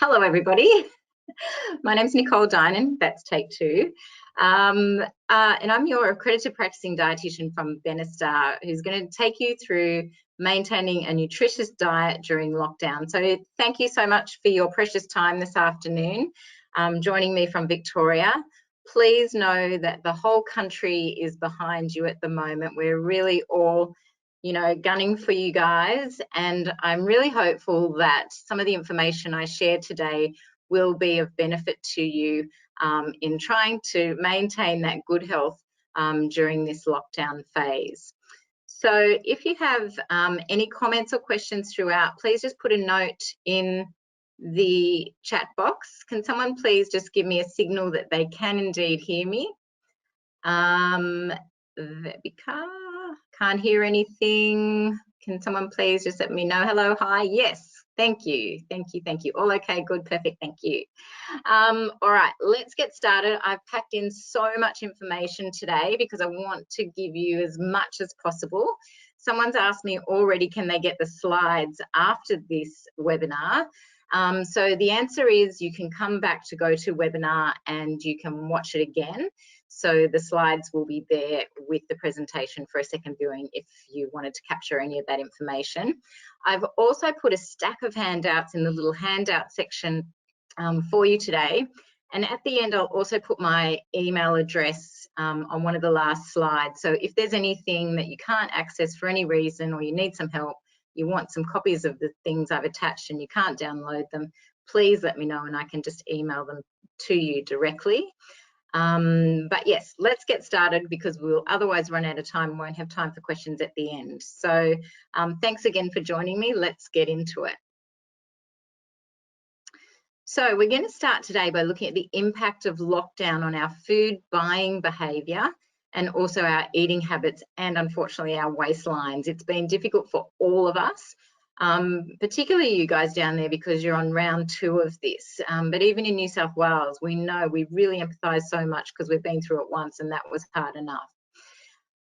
Hello, everybody. My name's Nicole Dynan. That's take two. And I'm your accredited practicing dietitian from Benestar, who's going to take you through maintaining a nutritious diet during lockdown. So thank you so much for your precious time this afternoon, joining me from Victoria. Please know that the whole country is behind you at the moment. We're really all gunning for you guys, and I'm really hopeful that some of the information I share today will be of benefit to you in trying to maintain that good health during this lockdown phase. So if you have any comments or questions throughout, please just put a note in the chat box. Can someone please just give me a signal that they can indeed hear me? Can't hear anything. Can someone please just let me know? Hello, hi, yes, thank you. All okay, good, perfect, thank you. All right, let's get started. I've packed in so much information today because I want to give you as much as possible. Someone's asked me already, can they get the slides after this webinar? So the answer is you can come back to GoToWebinar and you can watch it again. So the slides will be there with the presentation for a second viewing if you wanted to capture any of that information. I've also put a stack of handouts in the little handout section for you today. And at the end, I'll also put my email address on one of the last slides. So if there's anything that you can't access for any reason or you need some help, you want some copies of the things I've attached and you can't download them, please let me know and I can just email them to you directly. But yes, let's get started because we'll otherwise run out of time and won't have time for questions at the end. So thanks again for joining me. Let's get into it. So we're going to start today by looking at the impact of lockdown on our food buying behaviour and also our eating habits and unfortunately our waistlines. It's been difficult for all of us, particularly you guys down there because you're on round 2 of this. But even in New South Wales, we know we really empathise so much because we've been through it once and that was hard enough.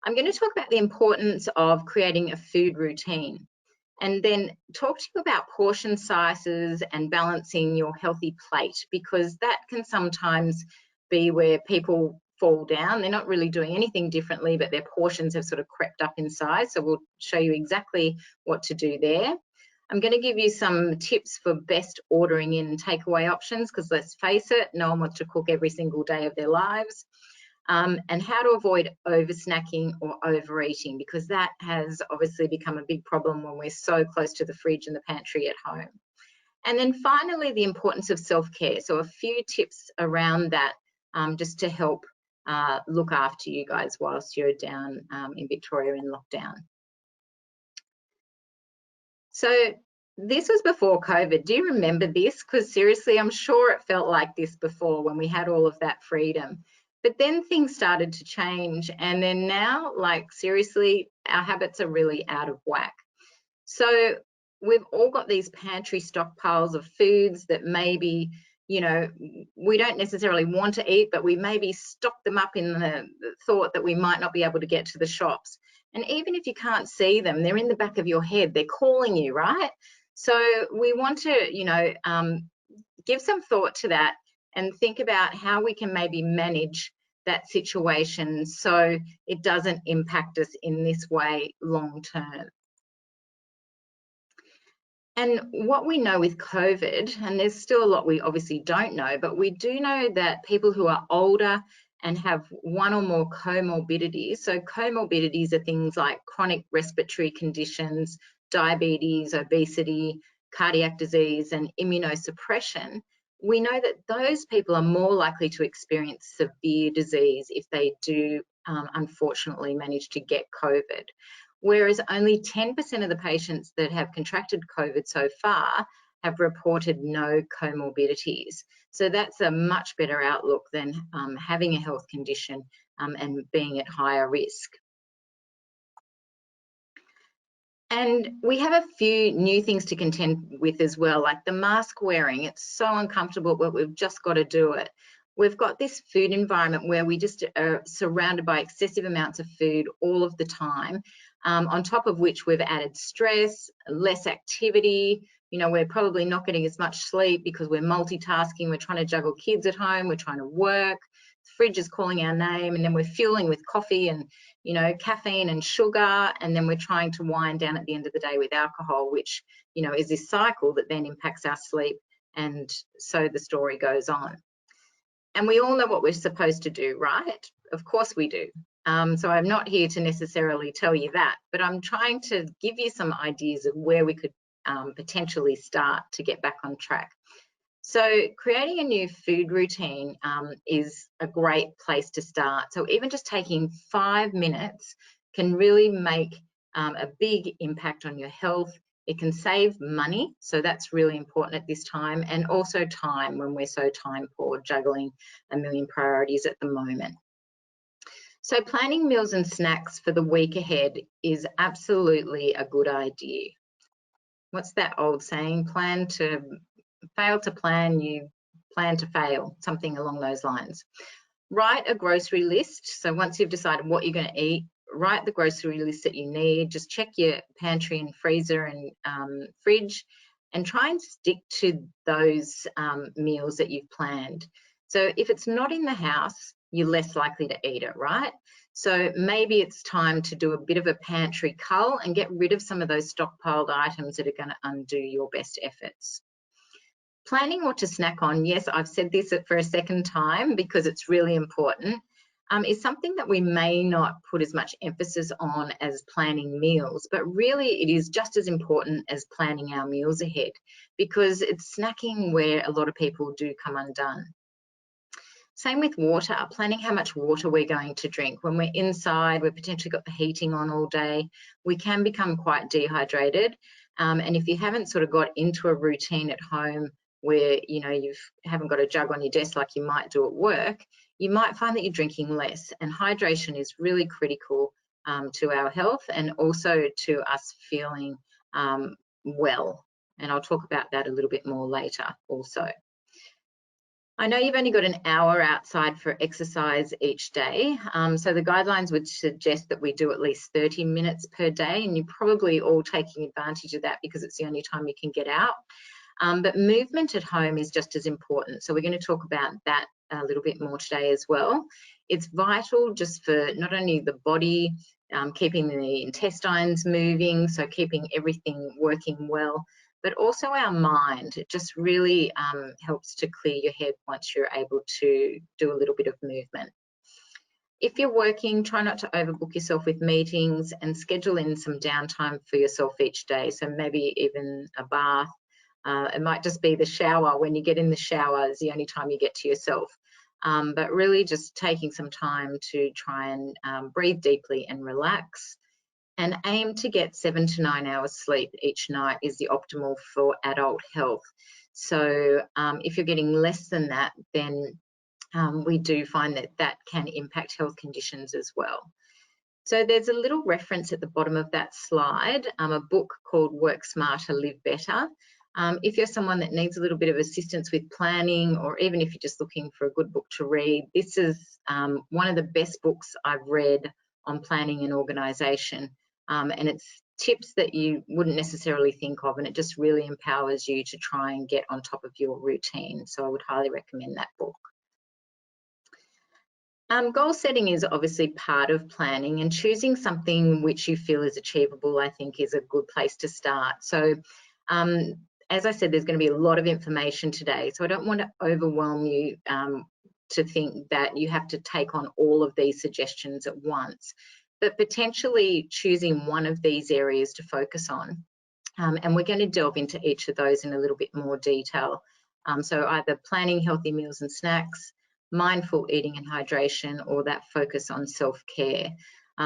I'm going to talk about the importance of creating a food routine and then talk to you about portion sizes and balancing your healthy plate because that can sometimes be where people fall down. They're not really doing anything differently, but their portions have sort of crept up in size. So we'll show you exactly what to do there. I'm going to give you some tips for best ordering in and takeaway options because let's face it, no one wants to cook every single day of their lives. And how to avoid over snacking or overeating because that has obviously become a big problem when we're so close to the fridge and the pantry at home. And then finally, the importance of self-care. So a few tips around that just to help look after you guys whilst you're down in Victoria in lockdown. So this was before COVID. Do you remember this? Because seriously, I'm sure it felt like this before when we had all of that freedom. But then things started to change and then now, like seriously, our habits are really out of whack. So we've all got these pantry stockpiles of foods that maybe, we don't necessarily want to eat, but we maybe stock them up in the thought that we might not be able to get to the shops. And even if you can't see them, they're in the back of your head, they're calling you, right? So we want to, give some thought to that and think about how we can maybe manage that situation so it doesn't impact us in this way long term. And what we know with COVID, and there's still a lot we obviously don't know, but we do know that people who are older and have one or more comorbidities, so comorbidities are things like chronic respiratory conditions, diabetes, obesity, cardiac disease, and immunosuppression, we know that those people are more likely to experience severe disease if they do unfortunately manage to get COVID. Whereas only 10% of the patients that have contracted COVID so far have reported no comorbidities. So that's a much better outlook than having a health condition and being at higher risk. And we have a few new things to contend with as well, like the mask wearing. It's so uncomfortable, but we've just got to do it. We've got this food environment where we just are surrounded by excessive amounts of food all of the time, on top of which we've added stress, less activity, You know, we're probably not getting as much sleep because we're multitasking, we're trying to juggle kids at home, we're trying to work, the fridge is calling our name, and then we're fueling with coffee and, you know, caffeine and sugar, and then we're trying to wind down at the end of the day with alcohol, which, you know, is this cycle that then impacts our sleep, and so the story goes on. And we all know what we're supposed to do, right? Of course we do. So I'm not here to necessarily tell you that, but I'm trying to give you some ideas of where we could potentially start to get back on track. So creating a new food routine is a great place to start. So even just taking 5 minutes can really make a big impact on your health. It can save money, so that's really important at this time, and also time when we're so time poor, juggling a million priorities at the moment. So planning meals and snacks for the week ahead is absolutely a good idea. What's that old saying? Fail to plan, you plan to fail, something along those lines. Write a grocery list. So once you've decided what you're going to eat, write the grocery list that you need. Just check your pantry and freezer and fridge, and try and stick to those meals that you've planned. So if it's not in the house, you're less likely to eat it, right? So maybe it's time to do a bit of a pantry cull and get rid of some of those stockpiled items that are going to undo your best efforts. Planning what to snack on, yes, I've said this for a second time because it's really important, is something that we may not put as much emphasis on as planning meals, but really it is just as important as planning our meals ahead, because it's snacking where a lot of people do come undone. Same with water, planning how much water we're going to drink. When we're inside, we've potentially got the heating on all day, we can become quite dehydrated. And if you haven't sort of got into a routine at home where, you know, you haven't got a jug on your desk like you might do at work, you might find that you're drinking less. And hydration is really critical to our health and also to us feeling well. And I'll talk about that a little bit more later also. I know you've only got an hour outside for exercise each day, so the guidelines would suggest that we do at least 30 minutes per day, and you're probably all taking advantage of that because it's the only time you can get out. But movement at home is just as important, so we're going to talk about that a little bit more today as well. It's vital just for not only the body, keeping the intestines moving, so keeping everything working well, but also our mind. It just really helps to clear your head once you're able to do a little bit of movement. If you're working, try not to overbook yourself with meetings and schedule in some downtime for yourself each day. So maybe even a bath. It might just be the shower. When you get in the shower is the only time you get to yourself. But really just taking some time to try and breathe deeply and relax. And aim to get 7 to 9 hours sleep each night is the optimal for adult health. So if you're getting less than that, then we do find that that can impact health conditions as well. So there's a little reference at the bottom of that slide, a book called Work Smarter, Live Better. If you're someone that needs a little bit of assistance with planning, or even if you're just looking for a good book to read, this is one of the best books I've read on planning and organisation. And it's tips that you wouldn't necessarily think of, and it just really empowers you to try and get on top of your routine. So I would highly recommend that book. Goal setting is obviously part of planning, and choosing something which you feel is achievable, I think, is a good place to start. So as I said, there's going to be a lot of information today, so I don't want to overwhelm you to think that you have to take on all of these suggestions at once, but potentially choosing one of these areas to focus on. And we're going to delve into each of those in a little bit more detail. So either planning healthy meals and snacks, mindful eating and hydration, or that focus on self-care.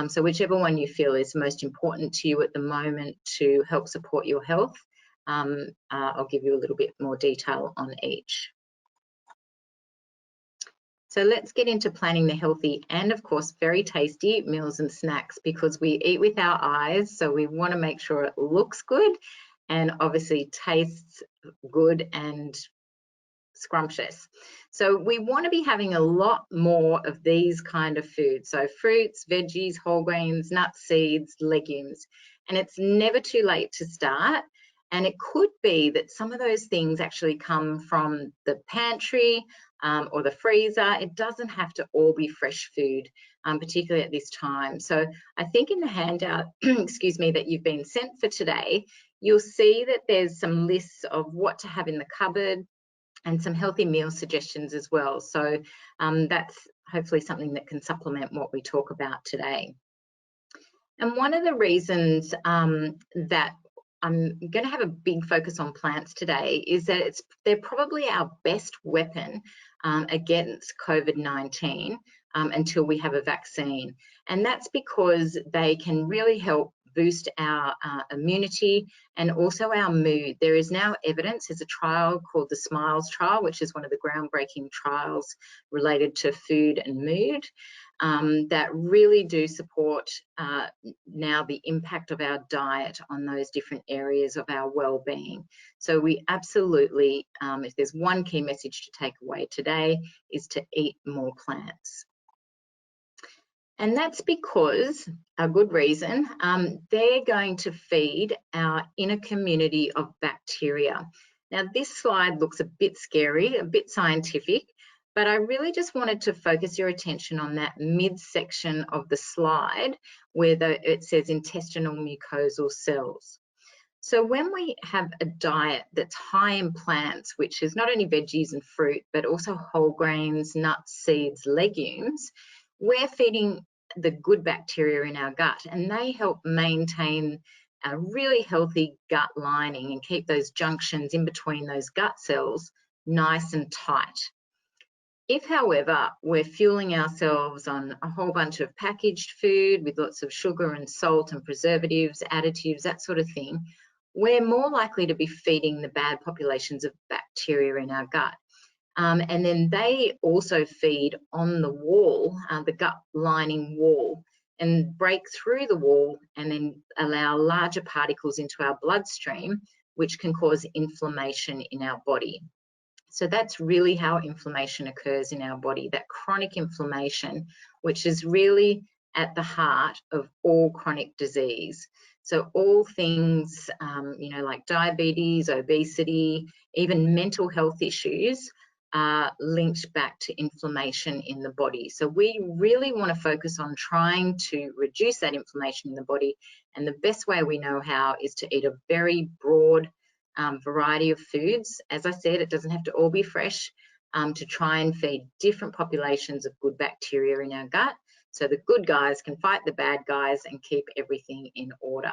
So whichever one you feel is most important to you at the moment to help support your health, I'll give you a little bit more detail on each. So let's get into planning the healthy and, of course, very tasty meals and snacks, because we eat with our eyes, so we want to make sure it looks good and obviously tastes good and scrumptious. So we want to be having a lot more of these kind of foods, so fruits, veggies, whole grains, nuts, seeds, legumes. And it's never too late to start. And it could be that some of those things actually come from the pantry or the freezer. It doesn't have to all be fresh food, particularly at this time. So I think in the handout, excuse me, that you've been sent for today, you'll see that there's some lists of what to have in the cupboard and some healthy meal suggestions as well. So that's hopefully something that can supplement what we talk about today. And one of the reasons that I'm going to have a big focus on plants today is that they're probably our best weapon against COVID-19 until we have a vaccine. And that's because they can really help boost our immunity and also our mood. There is now evidence, there's a trial called the SMILES trial, which is one of the groundbreaking trials related to food and mood. That really do support now the impact of our diet on those different areas of our well-being. So we absolutely, if there's one key message to take away today, is to eat more plants. And that's because, a good reason, they're going to feed our inner community of bacteria. Now, this slide looks a bit scary, a bit scientific, but I really just wanted to focus your attention on that midsection of the slide where it says intestinal mucosal cells. So when we have a diet that's high in plants, which is not only veggies and fruit, but also whole grains, nuts, seeds, legumes, we're feeding the good bacteria in our gut, and they help maintain a really healthy gut lining and keep those junctions in between those gut cells nice and tight. If, however, we're fueling ourselves on a whole bunch of packaged food with lots of sugar and salt and preservatives, additives, that sort of thing, we're more likely to be feeding the bad populations of bacteria in our gut. And then they also feed on the wall, the gut lining wall, and break through the wall and then allow larger particles into our bloodstream, which can cause inflammation in our body. So that's really how inflammation occurs in our body, that chronic inflammation, which is really at the heart of all chronic disease. So all things, like diabetes, obesity, even mental health issues are linked back to inflammation in the body. So we really want to focus on trying to reduce that inflammation in the body. And the best way we know how is to eat a very broad variety of foods. As I said, it doesn't have to all be fresh, to try and feed different populations of good bacteria in our gut, so the good guys can fight the bad guys and keep everything in order.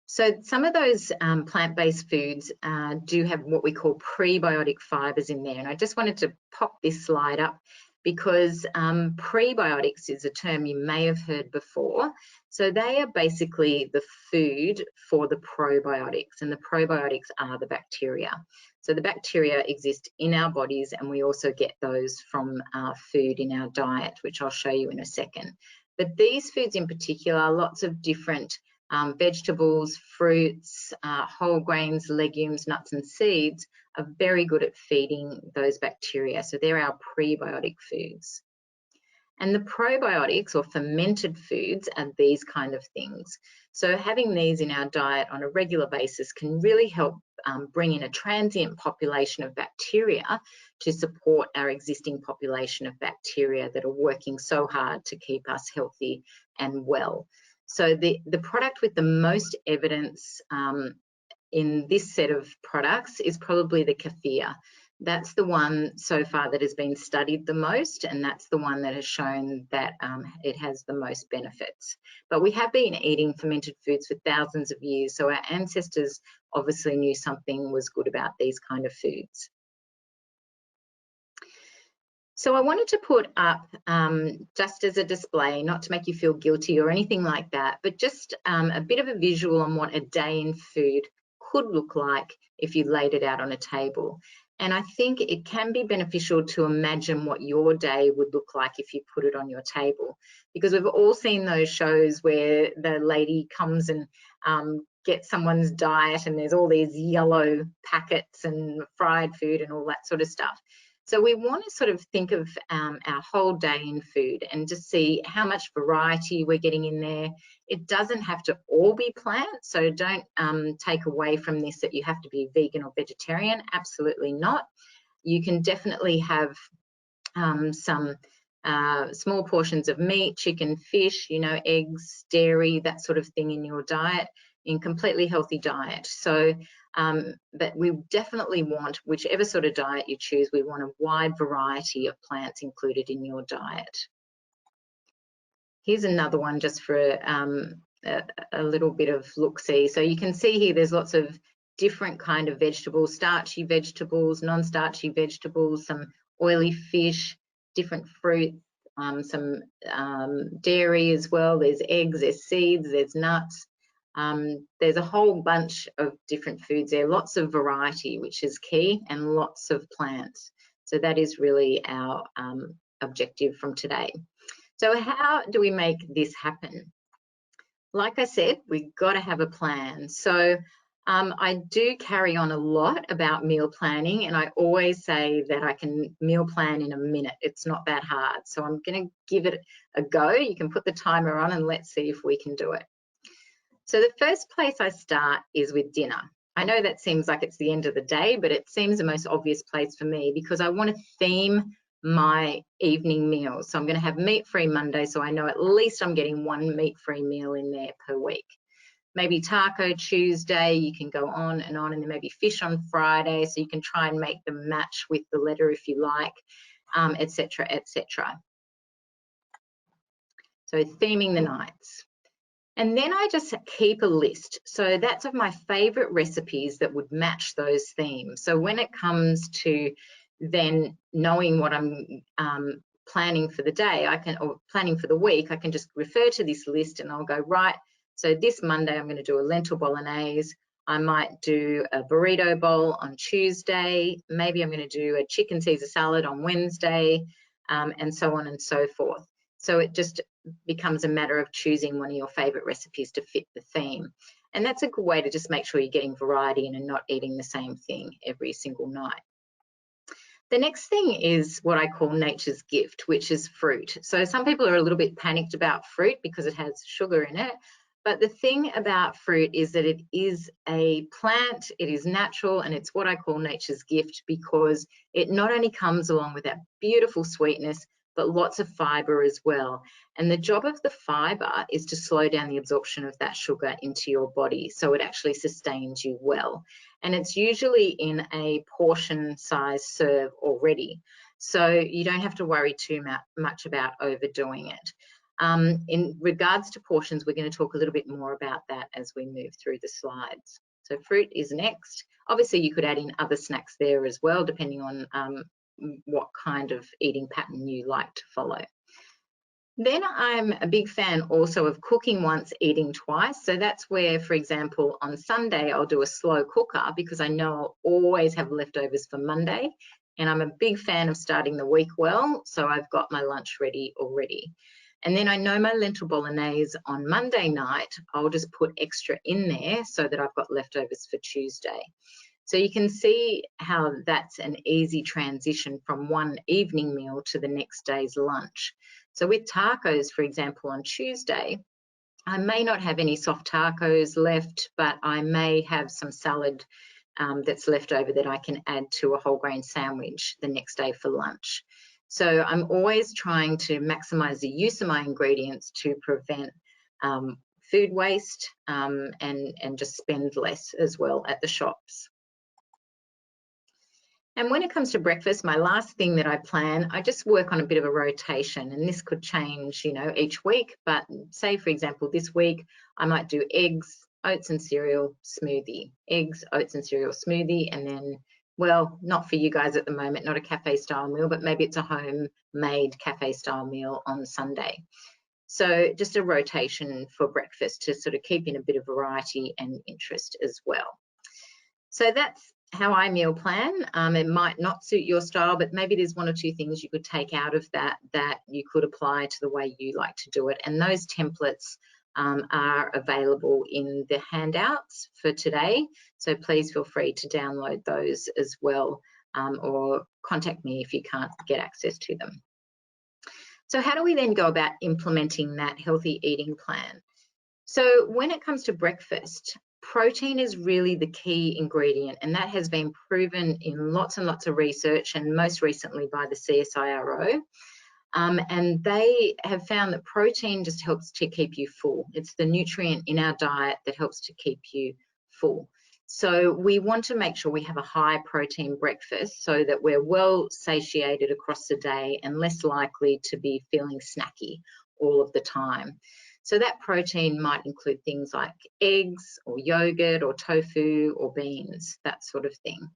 So some of those plant-based foods do have what we call prebiotic fibers in there, and I just wanted to pop this slide up because prebiotics is a term you may have heard before. So they are basically the food for the probiotics, and the probiotics are the bacteria. So the bacteria exist in our bodies, and we also get those from food in our diet, which I'll show you in a second. But these foods in particular, lots of different vegetables, fruits, whole grains, legumes, nuts and seeds are very good at feeding those bacteria. So they're our prebiotic foods. And the probiotics or fermented foods are these kind of things. So having these in our diet on a regular basis can really help bring in a transient population of bacteria to support our existing population of bacteria that are working so hard to keep us healthy and well. So the product with the most evidence in this set of products is probably the kefir. That's the one so far that has been studied the most, and that's the one that has shown that it has the most benefits. But we have been eating fermented foods for thousands of years, so our ancestors obviously knew something was good about these kind of foods. So I wanted to put up, just as a display, not to make you feel guilty or anything like that, but just a bit of a visual on what a day in food could look like if you laid it out on a table. And I think it can be beneficial to imagine what your day would look like if you put it on your table, because we've all seen those shows where the lady comes and gets someone's diet and there's all these yellow packets and fried food and all that sort of stuff. So we want to sort of think of our whole day in food and just see how much variety we're getting in there. It doesn't have to all be plant, so don't take away from this that you have to be vegan or vegetarian. Absolutely not. You can definitely have some small portions of meat, chicken, fish, you know, eggs, dairy, that sort of thing in your diet, in completely healthy diet. So, but we definitely want, whichever sort of diet you choose, we want a wide variety of plants included in your diet. Here's another one just for a little bit of look-see. So you can see here there's lots of different kind of vegetables, starchy vegetables, non-starchy vegetables, some oily fish, different fruits, some dairy as well. There's eggs, there's seeds, there's nuts. There's a whole bunch of different foods there, lots of variety, which is key, and lots of plants. So that is really our objective from today. So how do we make this happen? Like I said, we've got to have a plan. So I do carry on a lot about meal planning, and I always say that I can meal plan in a minute. It's not that hard. So I'm going to give it a go. You can put the timer on and let's see if we can do it. So the first place I start is with dinner. I know that seems like it's the end of the day, but it seems the most obvious place for me because I want to theme my evening meals. So I'm going to have meat-free Monday, so I know at least I'm getting one meat-free meal in there per week. Maybe taco Tuesday, you can go on, and then maybe fish on Friday, so you can try and make them match with the letter if you like, etc., etc. So theming the nights. And then I just keep a list. So that's of my favorite recipes that would match those themes. So when it comes to then knowing what I'm planning for the day, or planning for the week, I can just refer to this list and I'll go, right, so this Monday I'm going to do a lentil bolognese. I might do a burrito bowl on Tuesday. Maybe I'm going to do a chicken Caesar salad on Wednesday, and so on and so forth. So it just becomes a matter of choosing one of your favorite recipes to fit the theme. And that's a good way to just make sure you're getting variety in and not eating the same thing every single night. The next thing is what I call nature's gift, which is fruit. So some people are a little bit panicked about fruit because it has sugar in it. But the thing about fruit is that it is a plant, it is natural, and it's what I call nature's gift because it not only comes along with that beautiful sweetness, but lots of fibre as well. And the job of the fibre is to slow down the absorption of that sugar into your body so it actually sustains you well. And it's usually in a portion size serve already. So you don't have to worry too much about overdoing it. In regards to portions, we're going to talk a little bit more about that as we move through the slides. So fruit is next. Obviously, you could add in other snacks there as well, depending on what kind of eating pattern you like to follow. Then I'm a big fan also of cooking once, eating twice. So that's where, for example, on Sunday, I'll do a slow cooker because I know I'll always have leftovers for Monday. And I'm a big fan of starting the week well. So I've got my lunch ready already. And then I know my lentil bolognese on Monday night, I'll just put extra in there so that I've got leftovers for Tuesday. So you can see how that's an easy transition from one evening meal to the next day's lunch. So with tacos, for example, on Tuesday, I may not have any soft tacos left, but I may have some salad that's left over that I can add to a whole grain sandwich the next day for lunch. So I'm always trying to maximise the use of my ingredients to prevent food waste and just spend less as well at the shops. And when it comes to breakfast, my last thing that I plan, I just work on a bit of a rotation, and this could change, you know, each week. But say, for example, this week I might do eggs, oats and cereal smoothie, eggs, oats and cereal smoothie, and then, well, not for you guys at the moment, not a cafe style meal, but maybe it's a homemade cafe style meal on Sunday. So just a rotation for breakfast to sort of keep in a bit of variety and interest as well. So that's how I meal plan. It might not suit your style, but maybe there's one or two things you could take out of that you could apply to the way you like to do it. And those templates are available in the handouts for today. So please feel free to download those as well or contact me if you can't get access to them. So how do we then go about implementing that healthy eating plan? So when it comes to breakfast, protein is really the key ingredient, and that has been proven in lots and lots of research, and most recently by the CSIRO. And they have found that protein just helps to keep you full. It's the nutrient in our diet that helps to keep you full. So we want to make sure we have a high protein breakfast so that we're well satiated across the day and less likely to be feeling snacky all of the time. So that protein might include things like eggs or yogurt or tofu or beans, that sort of thing.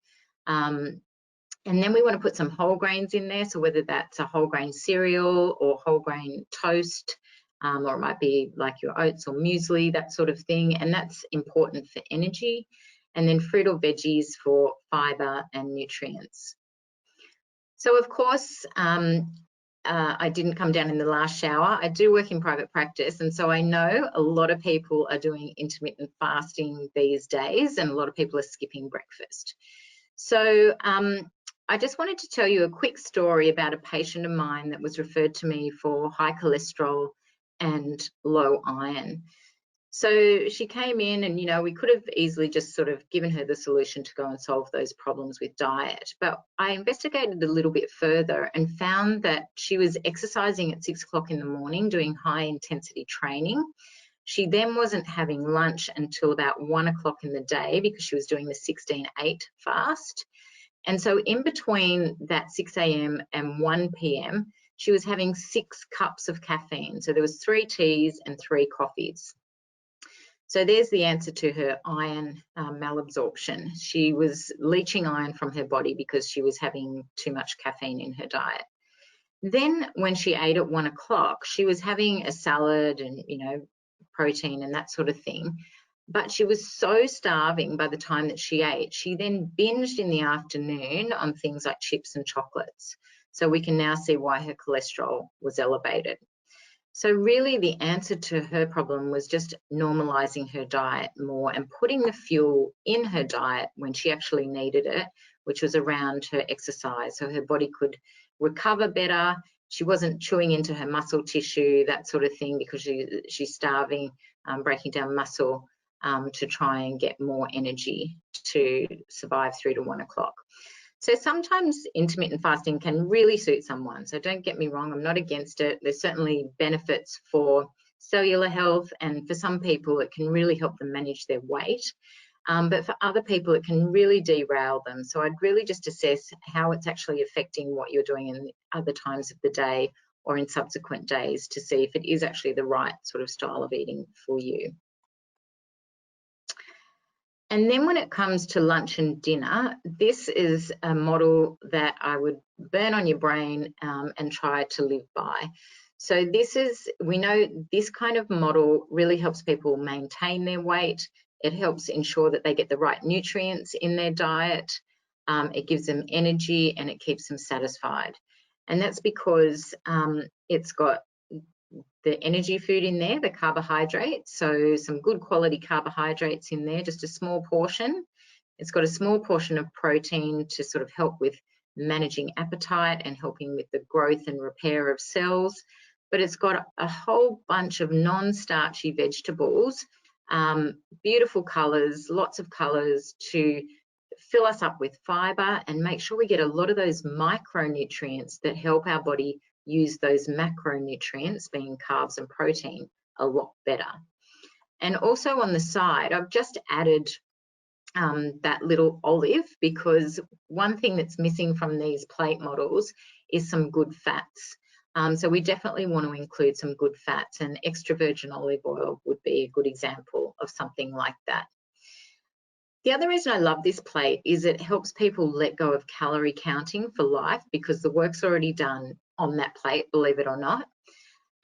And then we want to put some whole grains in there. So whether that's a whole grain cereal or whole grain toast, or it might be like your oats or muesli, that sort of thing. And that's important for energy. And then fruit or veggies for fiber and nutrients. So of course, I didn't come down in the last shower. I do work in private practice, and so I know a lot of people are doing intermittent fasting these days, and a lot of people are skipping breakfast. So I just wanted to tell you a quick story about a patient of mine that was referred to me for high cholesterol and low iron. So she came in and, you know, we could have easily just sort of given her the solution to go and solve those problems with diet. But I investigated a little bit further and found that she was exercising at 6 o'clock in the morning, doing high intensity training. She then wasn't having lunch until about 1 o'clock in the day because she was doing the 16-8 fast. And so in between that 6 a.m. and 1 p.m., she was having 6 cups of caffeine. So there was 3 teas and 3 coffees. So there's the answer to her iron malabsorption. She was leaching iron from her body because she was having too much caffeine in her diet. Then when she ate at 1 o'clock, she was having a salad and, you know, protein and that sort of thing. But she was so starving by the time that she ate. She then binged in the afternoon on things like chips and chocolates. So we can now see why her cholesterol was elevated. So really the answer to her problem was just normalizing her diet more and putting the fuel in her diet when she actually needed it, which was around her exercise. So her body could recover better. She wasn't chewing into her muscle tissue, that sort of thing, because she's starving, breaking down muscle to try and get more energy to survive through to 1 o'clock. So sometimes intermittent fasting can really suit someone. So don't get me wrong, I'm not against it. There's certainly benefits for cellular health, and for some people it can really help them manage their weight. But for other people it can really derail them. So I'd really just assess how it's actually affecting what you're doing in other times of the day or in subsequent days to see if it is actually the right sort of style of eating for you. And then when it comes to lunch and dinner, this is a model that I would burn on your brain and try to live by. So this is, we know this kind of model really helps people maintain their weight. It helps ensure that they get the right nutrients in their diet. It gives them energy and it keeps them satisfied. And that's because it's got the energy food in there, the carbohydrates, so some good quality carbohydrates in there, just a small portion. It's got a small portion of protein to sort of help with managing appetite and helping with the growth and repair of cells. But it's got a whole bunch of non-starchy vegetables, beautiful colours, lots of colours to fill us up with fibre and make sure we get a lot of those micronutrients that help our body use those macronutrients, being carbs and protein, a lot better. And also on the side, I've just added that little olive, because one thing that's missing from these plate models is some good fats. So we definitely want to include some good fats, and extra virgin olive oil would be a good example of something like that. The other reason I love this plate is it helps people let go of calorie counting for life, because the work's already done on that plate, believe it or not.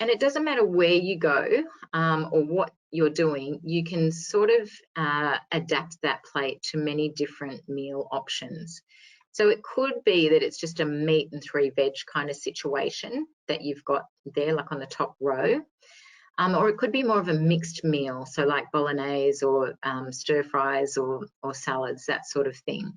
And it doesn't matter where you go or what you're doing, you can sort of adapt that plate to many different meal options. So it could be that it's just a meat and 3 veg kind of situation that you've got there, like on the top row. Or it could be more of a mixed meal, so like bolognese or stir fries or salads, that sort of thing.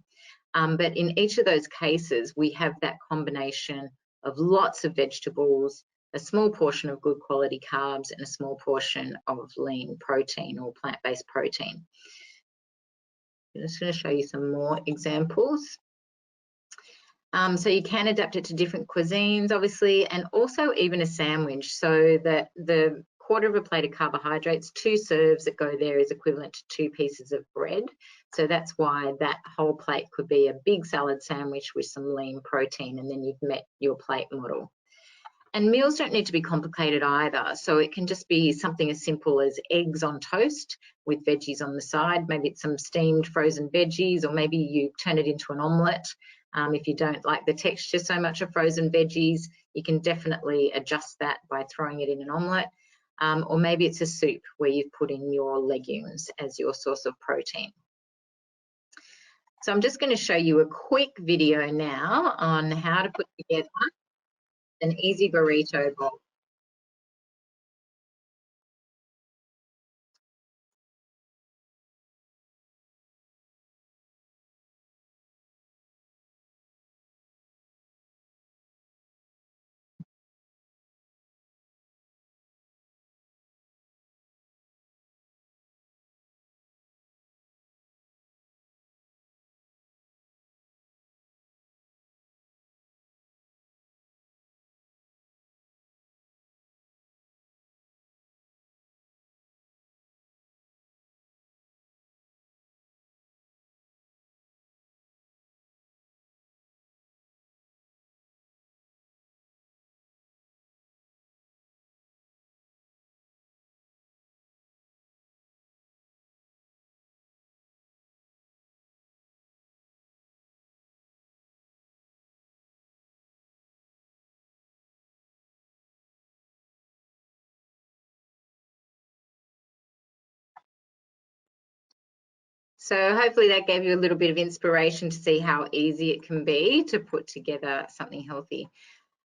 But in each of those cases, we have that combination of lots of vegetables, a small portion of good quality carbs, and a small portion of lean protein or plant-based protein. I'm just going to show you some more examples. So you can adapt it to different cuisines, obviously, and also even a sandwich. So that the quarter of a plate of carbohydrates, 2 serves that go there is equivalent to 2 pieces of bread. So that's why that whole plate could be a big salad sandwich with some lean protein, and then you've met your plate model. And meals don't need to be complicated either. So it can just be something as simple as eggs on toast with veggies on the side. Maybe it's some steamed frozen veggies, or maybe you turn it into an omelette. If you don't like the texture so much of frozen veggies, you can definitely adjust that by throwing it in an omelette. Or maybe it's a soup where you've put in your legumes as your source of protein. So I'm just going to show you a quick video now on how to put together an easy burrito bowl. So hopefully that gave you a little bit of inspiration to see how easy it can be to put together something healthy.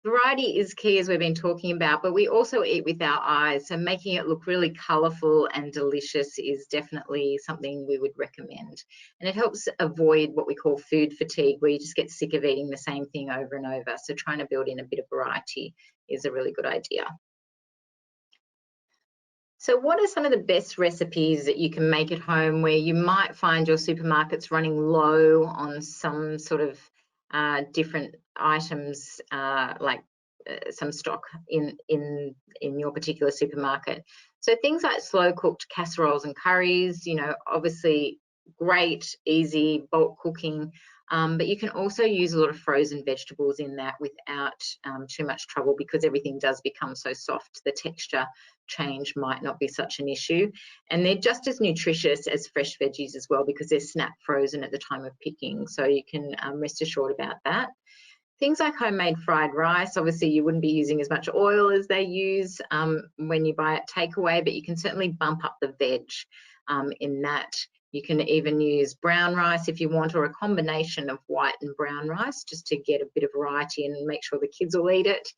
Variety is key, as we've been talking about, but we also eat with our eyes. So making it look really colourful and delicious is definitely something we would recommend. And it helps avoid what we call food fatigue, where you just get sick of eating the same thing over and over. So trying to build in a bit of variety is a really good idea. So what are some of the best recipes that you can make at home where you might find your supermarkets running low on some sort of different items, like some stock in your particular supermarket? So things like slow cooked casseroles and curries, you know, obviously great, easy, bulk cooking. But you can also use a lot of frozen vegetables in that without too much trouble, because everything does become so soft. The texture change might not be such an issue. And they're just as nutritious as fresh veggies as well, because they're snap frozen at the time of picking. So you can rest assured about that. Things like homemade fried rice, obviously you wouldn't be using as much oil as they use when you buy it takeaway, but you can certainly bump up the veg in that. You can even use brown rice if you want, or a combination of white and brown rice, just to get a bit of variety and make sure the kids will eat it.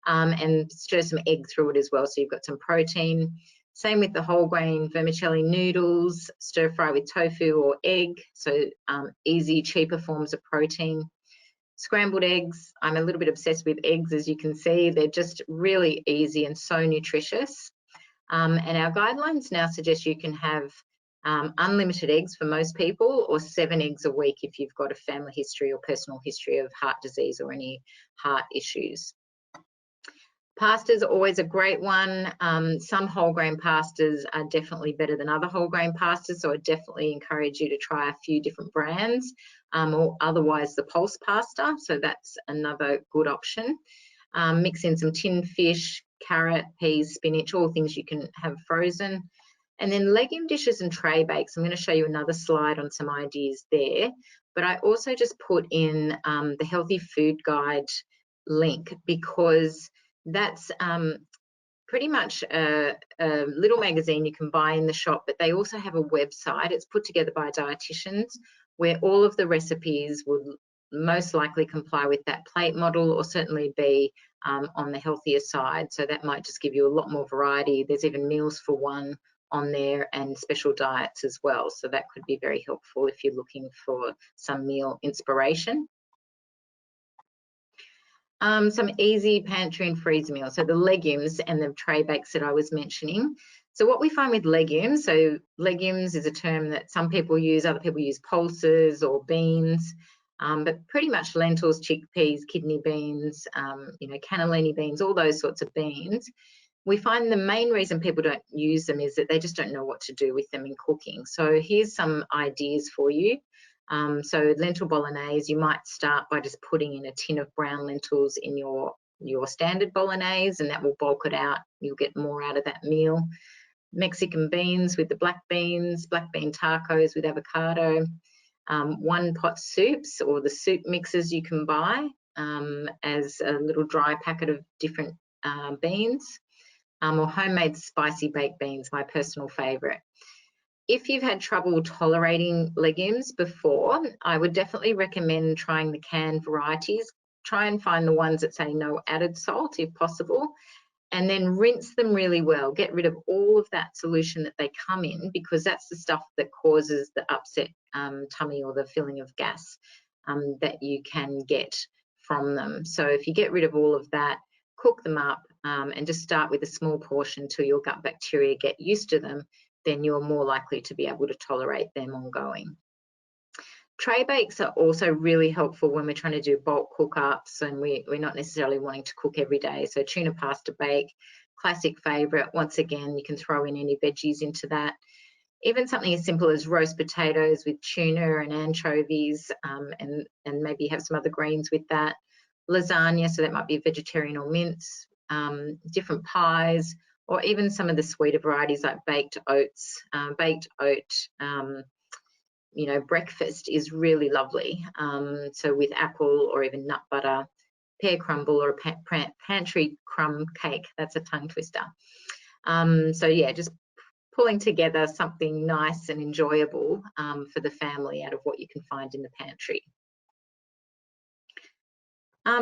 And stir some egg through it as well, so you've got some protein. Same with the whole grain vermicelli noodles, stir fry with tofu or egg, so easy, cheaper forms of protein. Scrambled eggs, I'm a little bit obsessed with eggs, as you can see. They're just really easy and so nutritious. And our guidelines now suggest you can have unlimited eggs for most people, or 7 eggs a week if you've got a family history or personal history of heart disease or any heart issues. Pasta is always a great one. Some whole grain pastas are definitely better than other whole grain pastas, so I definitely encourage you to try a few different brands, or otherwise the pulse pasta, so that's another good option. Mix in some tinned fish, carrot, peas, spinach, all things you can have frozen. And then legume dishes and tray bakes. I'm going to show you another slide on some ideas there, but I also just put in the Healthy Food Guide link, because that's pretty much a little magazine you can buy in the shop, but they also have a website. It's put together by dietitians, where all of the recipes would most likely comply with that plate model, or certainly be on the healthier side. So that might just give you a lot more variety. There's even meals for one on there, and special diets as well. So that could be very helpful if you're looking for some meal inspiration. Some easy pantry and freezer meals. So the legumes and the tray bakes that I was mentioning. So what we find with legumes, so legumes is a term that some people use, other people use pulses or beans, but pretty much lentils, chickpeas, kidney beans, you know, cannellini beans, all those sorts of beans. We find the main reason people don't use them is that they just don't know what to do with them in cooking. So here's some ideas for you. So lentil bolognese, you might start by just putting in a tin of brown lentils in your standard bolognese, and that will bulk it out. You'll get more out of that meal. Mexican beans with the black beans, black bean tacos with avocado, one pot soups or the soup mixes you can buy as a little dry packet of different beans, or homemade spicy baked beans, my personal favourite. If you've had trouble tolerating legumes before, I would definitely recommend trying the canned varieties. Try and find the ones that say no added salt if possible, and then rinse them really well. Get rid of all of that solution that they come in, because that's the stuff that causes the upset tummy or the feeling of gas that you can get from them. So if you get rid of all of that, cook them up and just start with a small portion till your gut bacteria get used to them, then you're more likely to be able to tolerate them ongoing. Tray bakes are also really helpful when we're trying to do bulk cook-ups and we're not necessarily wanting to cook every day. So tuna pasta bake, classic favourite. Once again, you can throw in any veggies into that. Even something as simple as roast potatoes with tuna and anchovies, and maybe have some other greens with that. Lasagna, so that might be a vegetarian or mince, different pies, or even some of the sweeter varieties like baked oats. Baked oat, you know, breakfast is really lovely. So with apple or even nut butter, pear crumble, or a pantry crumb cake. That's a tongue twister. So yeah, just pulling together something nice and enjoyable for the family out of what you can find in the pantry.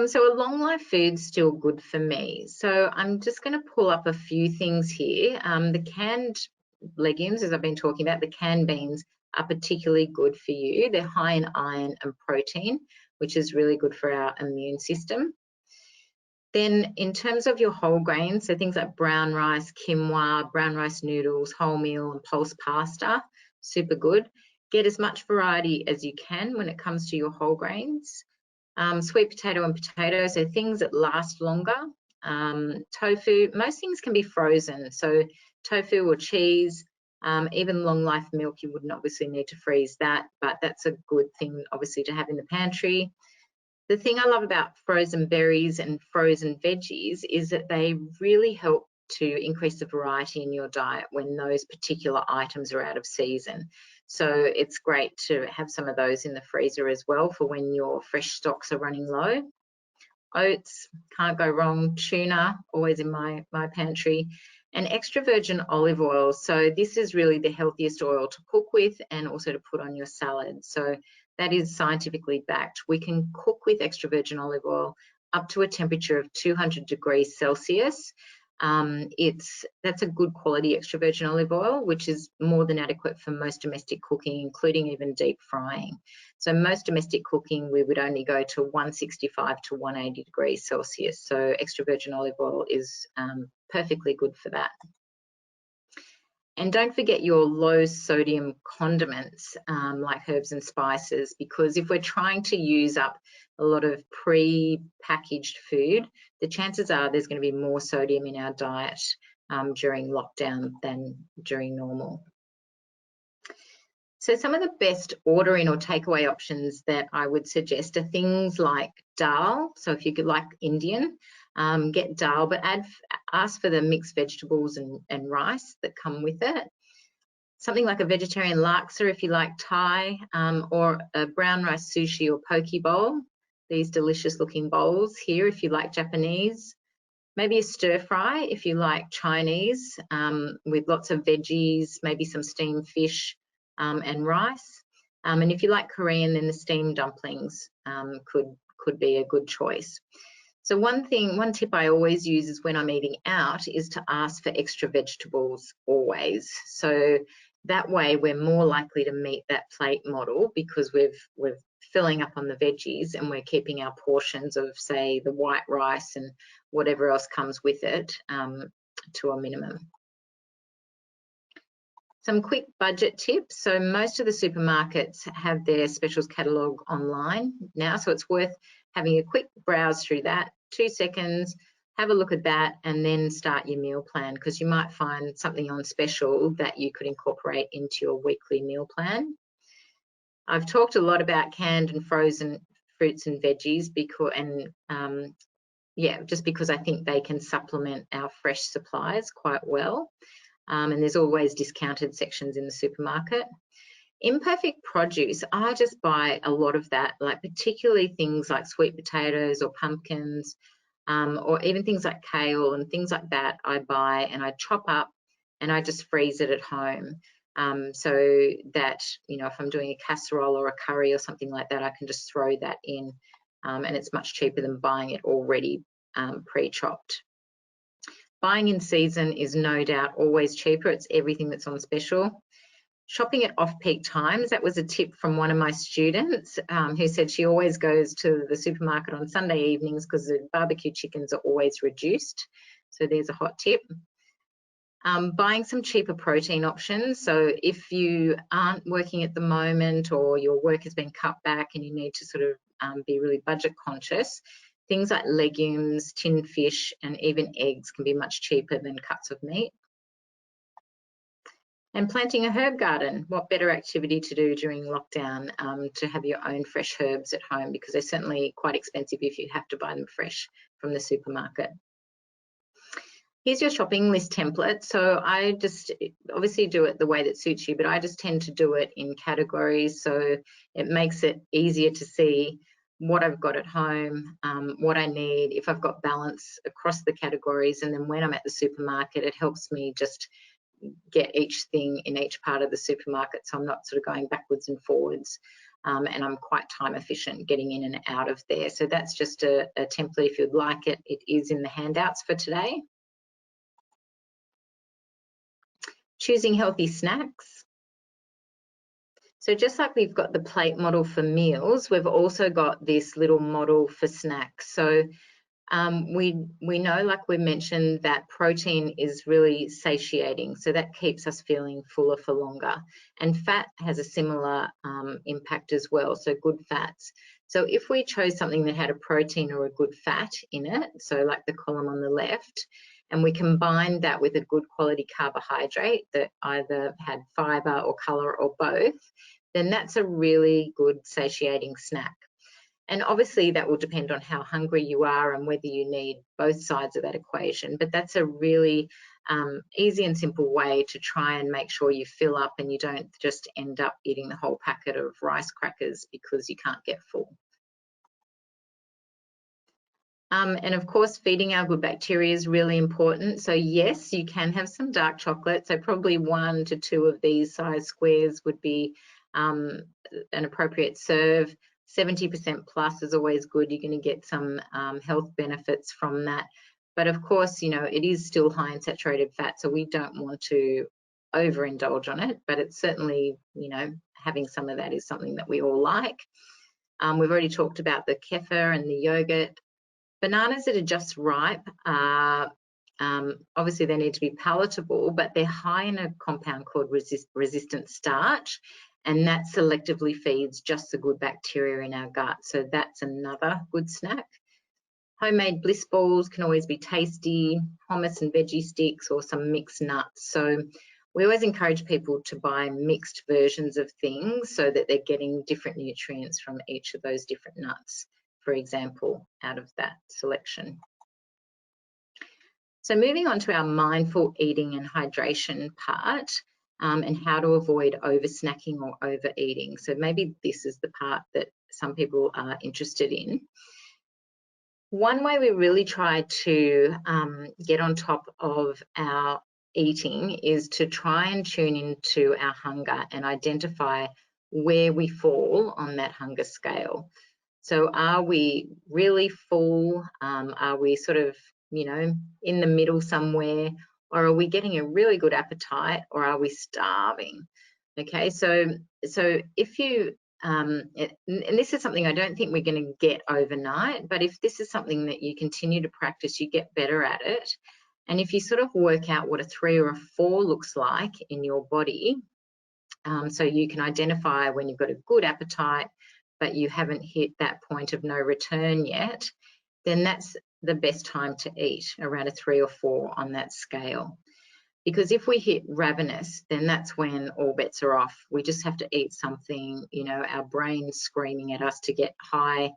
So a long life food's still good for me. So I'm just going to pull up a few things here. The canned legumes, as I've been talking about, the canned beans are particularly good for you. They're high in iron and protein, which is really good for our immune system. Then in terms of your whole grains, so things like brown rice, quinoa, brown rice noodles, wholemeal and pulse pasta, super good. Get as much variety as you can when it comes to your whole grains. Sweet potato and potato, so things that last longer. Tofu, most things can be frozen, so tofu or cheese, even long life milk, you wouldn't obviously need to freeze that, but that's a good thing obviously to have in the pantry. The thing I love about frozen berries and frozen veggies is that they really help to increase the variety in your diet when those particular items are out of season. So it's great to have some of those in the freezer as well for when your fresh stocks are running low. Oats, can't go wrong. Tuna, always in my pantry. And extra virgin olive oil. So this is really the healthiest oil to cook with and also to put on your salad. So that is scientifically backed. We can cook with extra virgin olive oil up to a temperature of 200 degrees Celsius. That's a good quality extra virgin olive oil, which is more than adequate for most domestic cooking, including even deep frying. So most domestic cooking, we would only go to 165 to 180 degrees Celsius. So extra virgin olive oil is perfectly good for that. And don't forget your low sodium condiments like herbs and spices, because if we're trying to use up a lot of pre-packaged food, the chances are there's going to be more sodium in our diet during lockdown than during normal. So some of the best order-in or takeaway options that I would suggest are things like dal. So if you could like Indian, get dal, but ask for the mixed vegetables and rice that come with it. Something like a vegetarian laksa if you like Thai, or a brown rice sushi or poke bowl. These delicious looking bowls here if you like Japanese. Maybe a stir fry if you like Chinese, with lots of veggies, maybe some steamed fish and rice. And if you like Korean, then the steamed dumplings could be a good choice. So one tip I always use is when I'm eating out is to ask for extra vegetables always. So that way we're more likely to meet that plate model because we're filling up on the veggies and we're keeping our portions of, say, the white rice and whatever else comes with it to a minimum. Some quick budget tips. So most of the supermarkets have their specials catalogue online now, so it's worth having a quick browse through that, 2 seconds, have a look at that and then start your meal plan, because you might find something on special that you could incorporate into your weekly meal plan. I've talked a lot about canned and frozen fruits and veggies just because I think they can supplement our fresh supplies quite well. And there's always discounted sections in the supermarket. Imperfect produce, I just buy a lot of that, like particularly things like sweet potatoes or pumpkins, or even things like kale and things like that I buy and I chop up and I just freeze it at home. So that, you know, if I'm doing a casserole or a curry or something like that, I can just throw that in, and it's much cheaper than buying it already pre-chopped. Buying in season is no doubt always cheaper. It's everything that's on special. Shopping at off-peak times, that was a tip from one of my students who said she always goes to the supermarket on Sunday evenings because the barbecue chickens are always reduced. So there's a hot tip. Buying some cheaper protein options. So if you aren't working at the moment or your work has been cut back and you need to sort of be really budget conscious, things like legumes, tinned fish, and even eggs can be much cheaper than cuts of meat. And planting a herb garden, what better activity to do during lockdown to have your own fresh herbs at home, because they're certainly quite expensive if you have to buy them fresh from the supermarket. Here's your shopping list template. So I just obviously do it the way that suits you, but I just tend to do it in categories. So it makes it easier to see what I've got at home, what I need, if I've got balance across the categories. And then when I'm at the supermarket, it helps me just get each thing in each part of the supermarket. So I'm not sort of going backwards and forwards. And I'm quite time efficient getting in and out of there. So that's just a template if you'd like it. It is in the handouts for today. Choosing healthy snacks. So just like we've got the plate model for meals, we've also got this little model for snacks. So we know, like we mentioned, that protein is really satiating. So that keeps us feeling fuller for longer. And fat has a similar impact as well, so good fats. So if we chose something that had a protein or a good fat in it, so like the column on the left, and we combined that with a good quality carbohydrate that either had fibre or colour or both, then that's a really good satiating snack. And obviously that will depend on how hungry you are and whether you need both sides of that equation. But that's a really easy and simple way to try and make sure you fill up and you don't just end up eating the whole packet of rice crackers because you can't get full. And of course, feeding our good bacteria is really important. So yes, you can have some dark chocolate. So probably 1 to 2 of these size squares would be an appropriate serve. 70% plus is always good. You're going to get some health benefits from that. But of course, you know, it is still high in saturated fat, so we don't want to overindulge on it. But it's certainly, you know, having some of that is something that we all like. We've already talked about the kefir and the yogurt. Bananas that are just ripe, obviously they need to be palatable, but they're high in a compound called resistant starch, and that selectively feeds just the good bacteria in our gut. So that's another good snack. Homemade bliss balls can always be tasty, hummus and veggie sticks or some mixed nuts. So we always encourage people to buy mixed versions of things so that they're getting different nutrients from each of those different nuts, for example, out of that selection. So moving on to our mindful eating and hydration part, and how to avoid over snacking or overeating. So maybe this is the part that some people are interested in. One way we really try to get on top of our eating is to try and tune into our hunger and identify where we fall on that hunger scale. So are we really full? Are we sort of, you know, in the middle somewhere? Or are we getting a really good appetite, or are we starving? Okay, so if you, and this is something I don't think we're going to get overnight, but if this is something that you continue to practice, you get better at it. And if you sort of work out what a 3 or a 4 looks like in your body, so you can identify when you've got a good appetite, but you haven't hit that point of no return yet, then that's the best time to eat, around a 3 or 4 on that scale. Because if we hit ravenous, then that's when all bets are off. We just have to eat something, you know, our brain's screaming at us to get high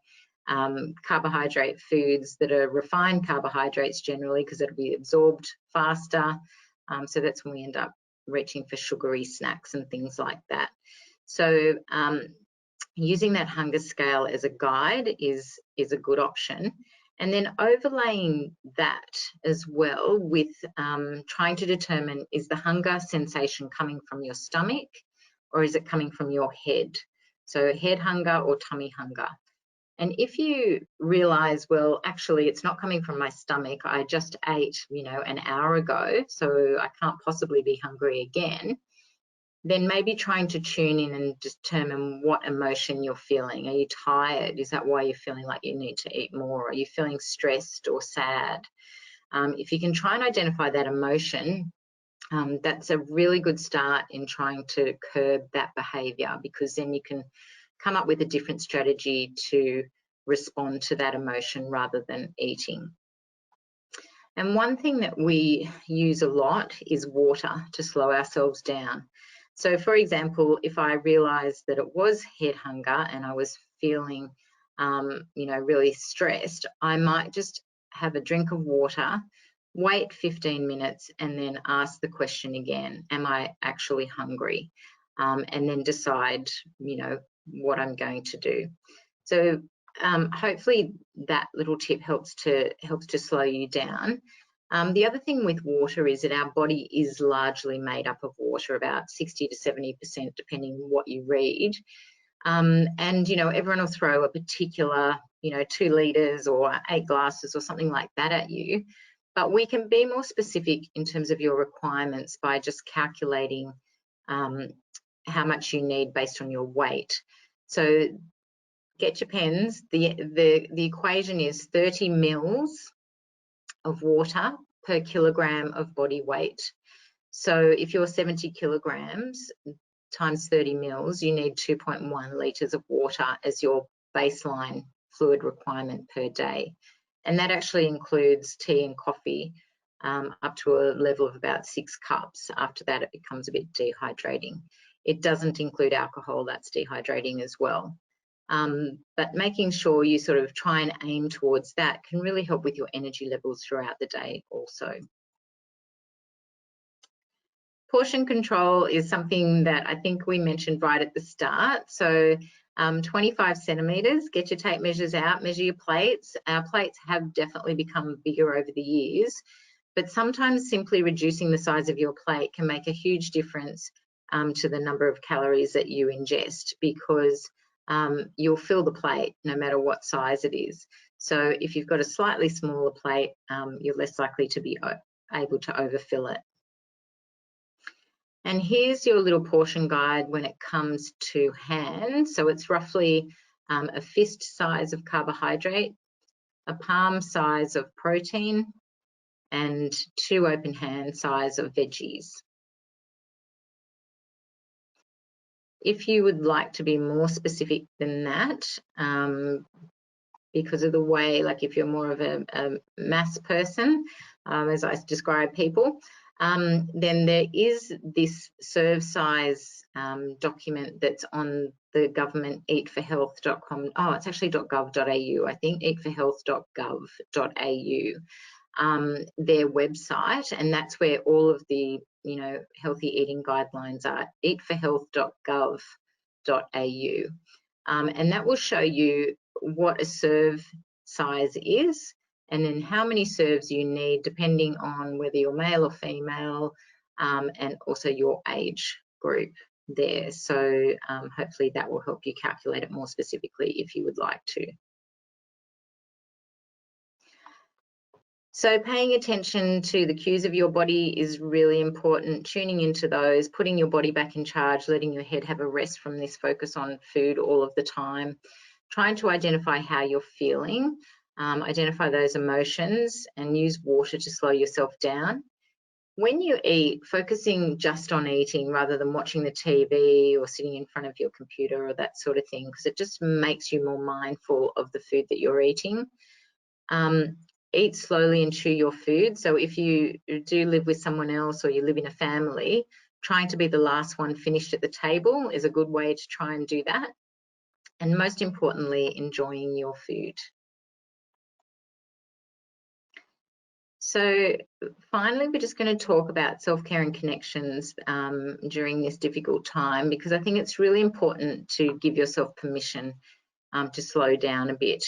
carbohydrate foods that are refined carbohydrates generally, because it'll be absorbed faster. So that's when we end up reaching for sugary snacks and things like that. So using that hunger scale as a guide is a good option. And then overlaying that as well with trying to determine, is the hunger sensation coming from your stomach, or is it coming from your head? So head hunger or tummy hunger. And if you realize, well, actually it's not coming from my stomach, I just ate, you know, an hour ago, so I can't possibly be hungry again, then maybe trying to tune in and determine what emotion you're feeling. Are you tired? Is that why you're feeling like you need to eat more? Are you feeling stressed or sad? If you can try and identify that emotion, that's a really good start in trying to curb that behaviour, because then you can come up with a different strategy to respond to that emotion rather than eating. And one thing that we use a lot is water to slow ourselves down. So for example, if I realized that it was head hunger and I was feeling, you know, really stressed, I might just have a drink of water, wait 15 minutes, and then ask the question again, am I actually hungry? And then decide, you know, what I'm going to do. So hopefully that little tip helps to slow you down. The other thing with water is that our body is largely made up of water, about 60 to 70%, depending on what you read. And, you know, everyone will throw a particular, you know, 2 litres or 8 glasses or something like that at you. But we can be more specific in terms of your requirements by just calculating how much you need based on your weight. So get your pens. The equation is 30 mils of water per kilogram of body weight. So if you're 70 kilograms times 30 mils, you need 2.1 litres of water as your baseline fluid requirement per day. And that actually includes tea and coffee up to a level of about 6 cups. After that, it becomes a bit dehydrating. It doesn't include alcohol, that's dehydrating as well. But making sure you sort of try and aim towards that can really help with your energy levels throughout the day also. Portion control is something that I think we mentioned right at the start. So 25 centimetres, get your tape measures out, measure your plates. Our plates have definitely become bigger over the years, but sometimes simply reducing the size of your plate can make a huge difference to the number of calories that you ingest, because you'll fill the plate no matter what size it is. So if you've got a slightly smaller plate, you're less likely to be able to overfill it. And here's your little portion guide when it comes to hand. So it's roughly a fist size of carbohydrate, a palm size of protein, and 2 open hand size of veggies. If you would like to be more specific than that, because of the way, like if you're more of a mass person, as I describe people, then there is this serve size document that's on the government eatforhealth.com. Oh, it's actually .gov.au, I think, eatforhealth.gov.au, their website, and that's where all of the, you know, healthy eating guidelines are, eatforhealth.gov.au. And that will show you what a serve size is, and then how many serves you need depending on whether you're male or female, and also your age group. there. So hopefully that will help you calculate it more specifically if you would like to. So paying attention to the cues of your body is really important, tuning into those, putting your body back in charge, letting your head have a rest from this focus on food all of the time, trying to identify how you're feeling, identify those emotions, and use water to slow yourself down. When you eat, focusing just on eating rather than watching the TV or sitting in front of your computer or that sort of thing, because it just makes you more mindful of the food that you're eating. Eat slowly and chew your food. So if you do live with someone else or you live in a family, trying to be the last one finished at the table is a good way to try and do that. And most importantly, enjoying your food. So finally, we're just going to talk about self-care and connections during this difficult time, because I think it's really important to give yourself permission to slow down a bit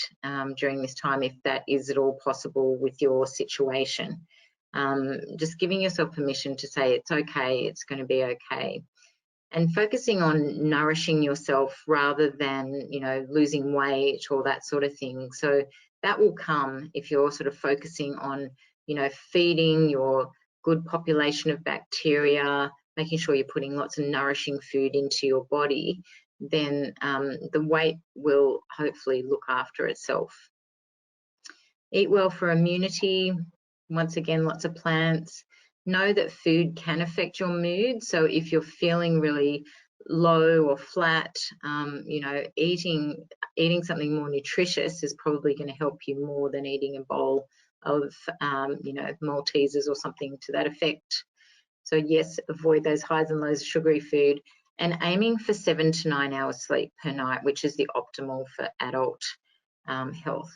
during this time, if that is at all possible with your situation. Just giving yourself permission to say it's okay, it's going to be okay. And focusing on nourishing yourself rather than, you know, losing weight or that sort of thing. So that will come if you're sort of focusing on, you know, feeding your good population of bacteria, making sure you're putting lots of nourishing food into your body, then the weight will hopefully look after itself. Eat well for immunity. Once again, lots of plants. Know that food can affect your mood. So if you're feeling really low or flat, you know, eating something more nutritious is probably going to help you more than eating a bowl of, you know, Maltesers or something to that effect. So yes, avoid those highs and lows of sugary food, and aiming for 7 to 9 hours sleep per night, which is the optimal for adult health.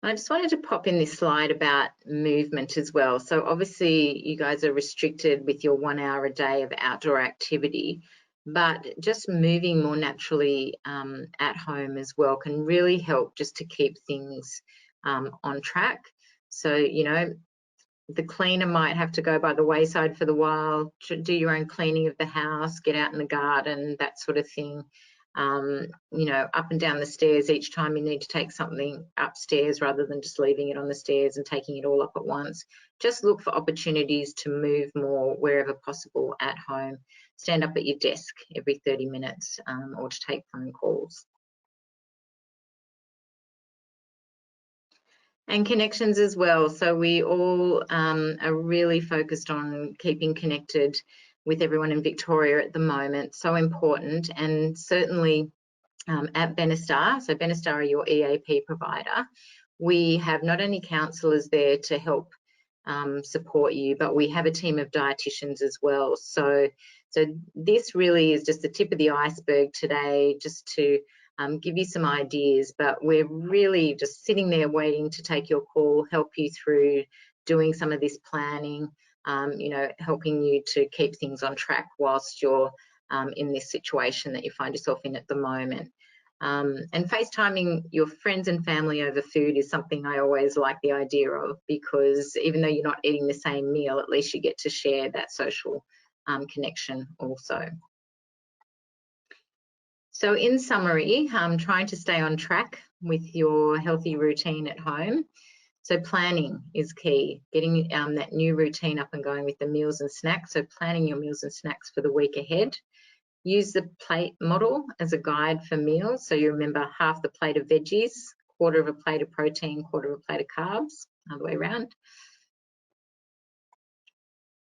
I just wanted to pop in this slide about movement as well. So obviously you guys are restricted with your 1 hour a day of outdoor activity, but just moving more naturally at home as well can really help just to keep things on track. So, you know, the cleaner might have to go by the wayside for the while, do your own cleaning of the house, get out in the garden, that sort of thing. You know, up and down the stairs each time you need to take something upstairs rather than just leaving it on the stairs and taking it all up at once. Just look for opportunities to move more wherever possible at home. Stand up at your desk every 30 minutes or to take phone calls. And connections as well. So we all are really focused on keeping connected with everyone in Victoria at the moment. So important. And certainly at Benestar, so Benestar are your EAP provider, we have not only counsellors there to help support you, but we have a team of dietitians as well. So this really is just the tip of the iceberg today, just to give you some ideas, but we're really just sitting there waiting to take your call, help you through doing some of this planning, you know, helping you to keep things on track whilst you're in this situation that you find yourself in at the moment. And FaceTiming your friends and family over food is something I always like the idea of, because even though you're not eating the same meal, at least you get to share that social connection also. So in summary, trying to stay on track with your healthy routine at home. So planning is key, getting that new routine up and going with the meals and snacks. So planning your meals and snacks for the week ahead. Use the plate model as a guide for meals. So you remember half the plate of veggies, quarter of a plate of protein, quarter of a plate of carbs, other way around.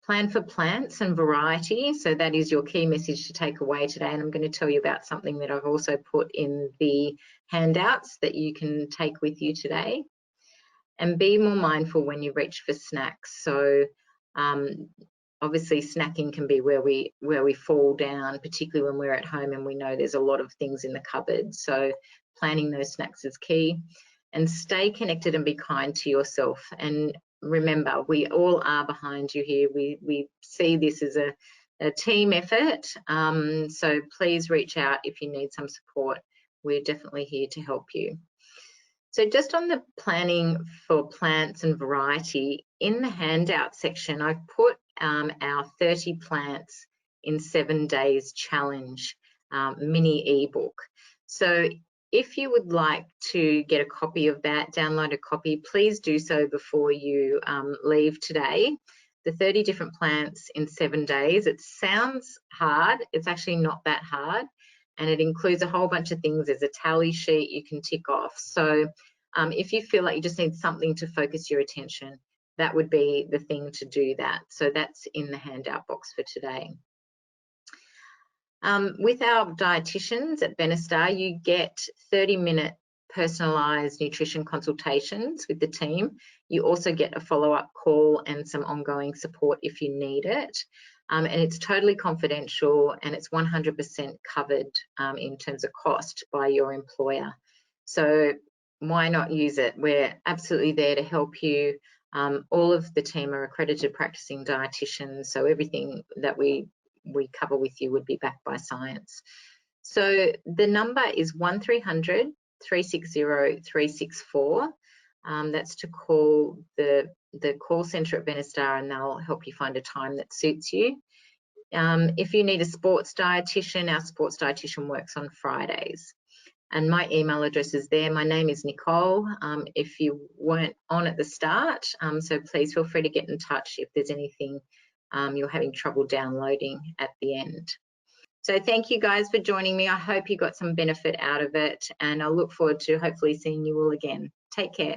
Plan for plants and variety. So that is your key message to take away today. And I'm going to tell you about something that I've also put in the handouts that you can take with you today. And be more mindful when you reach for snacks. So obviously snacking can be where we fall down, particularly when we're at home and we know there's a lot of things in the cupboard. So planning those snacks is key. And stay connected and be kind to yourself. And remember, we all are behind you here. We see this as a team effort. So please reach out if you need some support. We're definitely here to help you. So just on the planning for plants and variety, in the handout section, I've put our 30 plants in 7 days challenge mini ebook. So if you would like to get a copy of that, download a copy, please do so before you leave today. The 30 different plants in 7 days, it sounds hard, it's actually not that hard, and it includes a whole bunch of things. There's a tally sheet you can tick off. So if you feel like you just need something to focus your attention, that would be the thing to do that. So that's in the handout box for today. With our dietitians at Benestar, you get 30-minute personalised nutrition consultations with the team. You also get a follow-up call and some ongoing support if you need it. And it's totally confidential, and it's 100% covered in terms of cost by your employer. So why not use it? We're absolutely there to help you. All of the team are accredited practicing dietitians, so everything that we cover with you would be backed by science. So the number is 1300 360 364. That's to call the call centre at Benestar, and they'll help you find a time that suits you. If you need a sports dietitian, our sports dietitian works on Fridays. And my email address is there. My name is Nicole. If you weren't on at the start, so please feel free to get in touch if there's anything you're having trouble downloading at the end. So thank you guys for joining me. I hope you got some benefit out of it, and I look forward to hopefully seeing you all again. Take care.